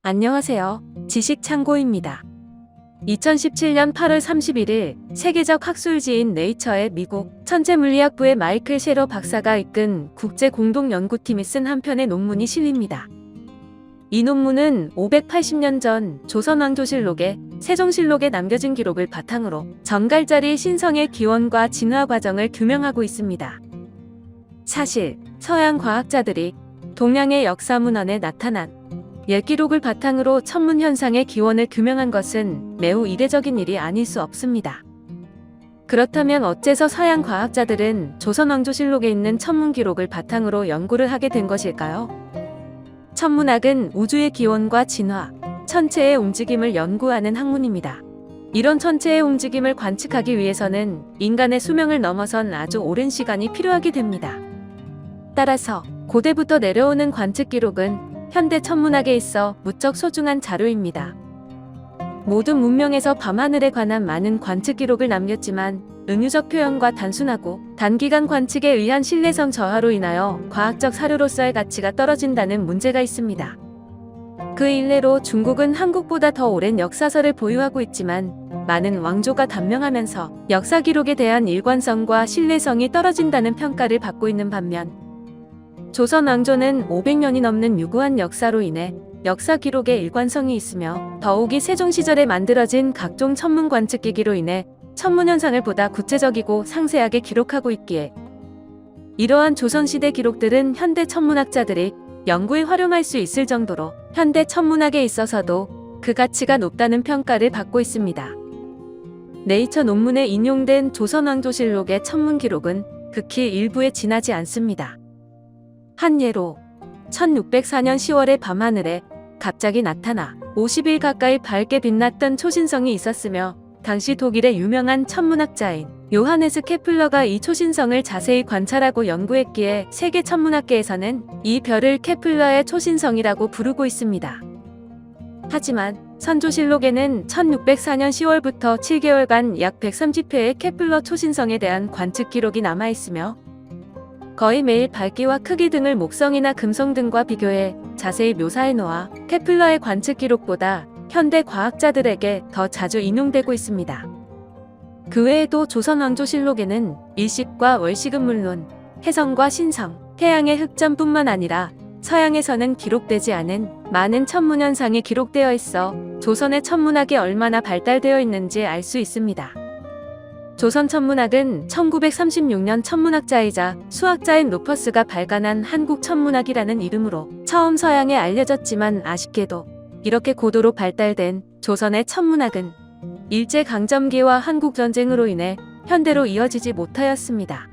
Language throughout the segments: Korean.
안녕하세요. 지식창고입니다. 2017년 8월 31일 세계적 학술지인 네이처의 미국 천체물리학부의 마이클 셰러 박사가 이끈 국제공동연구팀이 쓴 한 편의 논문이 실립니다. 이 논문은 580년 전 조선왕조실록에 세종실록에 남겨진 기록을 바탕으로 정갈자리 신성의 기원과 진화 과정을 규명하고 있습니다. 사실 서양 과학자들이 동양의 역사문헌에 나타난 옛 기록을 바탕으로 천문 현상의 기원을 규명한 것은 매우 이례적인 일이 아닐 수 없습니다. 그렇다면 어째서 서양 과학자들은 조선왕조실록에 있는 천문 기록을 바탕으로 연구를 하게 된 것일까요? 천문학은 우주의 기원과 진화, 천체의 움직임을 연구하는 학문입니다. 이런 천체의 움직임을 관측하기 위해서는 인간의 수명을 넘어선 아주 오랜 시간이 필요하게 됩니다. 따라서 고대부터 내려오는 관측 기록은 현대 천문학에 있어 무척 소중한 자료입니다. 모든 문명에서 밤하늘에 관한 많은 관측 기록을 남겼지만 은유적 표현과 단순하고 단기간 관측에 의한 신뢰성 저하로 인하여 과학적 사료로서의 가치가 떨어진다는 문제가 있습니다. 그 일례로 중국은 한국보다 더 오랜 역사서를 보유하고 있지만 많은 왕조가 단명하면서 역사 기록에 대한 일관성과 신뢰성이 떨어진다는 평가를 받고 있는 반면 조선 왕조는 500년이 넘는 유구한 역사로 인해 역사 기록에 일관성이 있으며 더욱이 세종 시절에 만들어진 각종 천문 관측기기로 인해 천문 현상을 보다 구체적이고 상세하게 기록하고 있기에 이러한 조선시대 기록들은 현대 천문학자들이 연구에 활용할 수 있을 정도로 현대 천문학에 있어서도 그 가치가 높다는 평가를 받고 있습니다. 네이처 논문에 인용된 조선왕조실록의 천문 기록은 극히 일부에 지나지 않습니다. 한 예로 1604년 10월의 밤하늘에 갑자기 나타나 50일 가까이 밝게 빛났던 초신성이 있었으며 당시 독일의 유명한 천문학자인 요하네스 케플러가 이 초신성을 자세히 관찰하고 연구했기에 세계 천문학계에서는 이 별을 케플러의 초신성이라고 부르고 있습니다. 하지만 선조실록에는 1604년 10월부터 7개월간 약 130회의 케플러 초신성에 대한 관측 기록이 남아있으며 거의 매일 밝기와 크기 등을 목성이나 금성 등과 비교해 자세히 묘사해 놓아 케플러의 관측 기록보다 현대 과학자들에게 더 자주 인용되고 있습니다. 그 외에도 조선왕조실록에는 일식과 월식은 물론 해성과 신성, 태양의 흑점뿐만 아니라 서양에서는 기록되지 않은 많은 천문현상이 기록되어 있어 조선의 천문학이 얼마나 발달되어 있는지 알 수 있습니다. 조선 천문학은 1936년 천문학자이자 수학자인 로퍼스가 발간한 한국 천문학이라는 이름으로 처음 서양에 알려졌지만 아쉽게도 이렇게 고도로 발달된 조선의 천문학은 일제강점기와 한국전쟁으로 인해 현대로 이어지지 못하였습니다.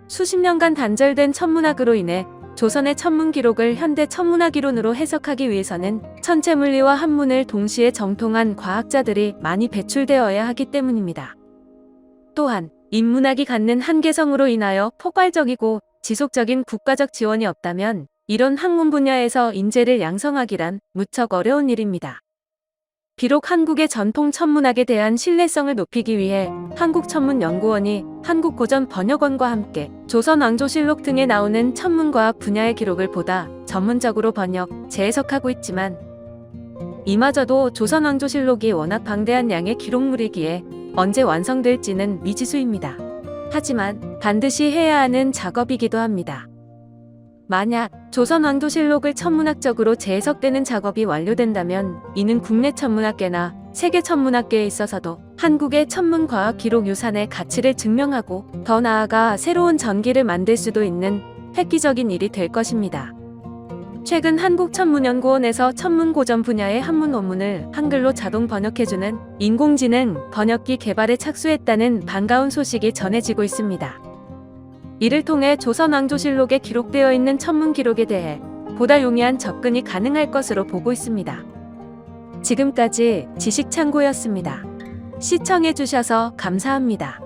수십 년간 단절된 천문학으로 인해 조선의 천문 기록을 현대 천문학 이론으로 해석하기 위해서는 천체물리와 한문을 동시에 정통한 과학자들이 많이 배출되어야 하기 때문입니다. 또한 인문학이 갖는 한계성으로 인하여 포괄적이고 지속적인 국가적 지원이 없다면 이런 학문 분야에서 인재를 양성하기란 무척 어려운 일입니다. 비록 한국의 전통 천문학에 대한 신뢰성을 높이기 위해 한국천문연구원이 한국고전번역원과 함께 조선왕조실록 등에 나오는 천문과학 분야의 기록을 보다 전문적으로 번역, 재해석하고 있지만 이마저도 조선왕조실록이 워낙 방대한 양의 기록물이기에 언제 완성될지는 미지수입니다. 하지만 반드시 해야 하는 작업이기도 합니다. 만약 조선왕조실록을 천문학적으로 재해석되는 작업이 완료된다면 이는 국내 천문학계나 세계 천문학계에 있어서도 한국의 천문과학 기록 유산의 가치를 증명하고 더 나아가 새로운 전기를 만들 수도 있는 획기적인 일이 될 것입니다. 최근 한국천문연구원에서 천문고전 분야의 한문 논문을 한글로 자동 번역해주는 인공지능 번역기 개발에 착수했다는 반가운 소식이 전해지고 있습니다. 이를 통해 조선왕조실록에 기록되어 있는 천문 기록에 대해 보다 용이한 접근이 가능할 것으로 보고 있습니다. 지금까지 지식창고였습니다. 시청해주셔서 감사합니다.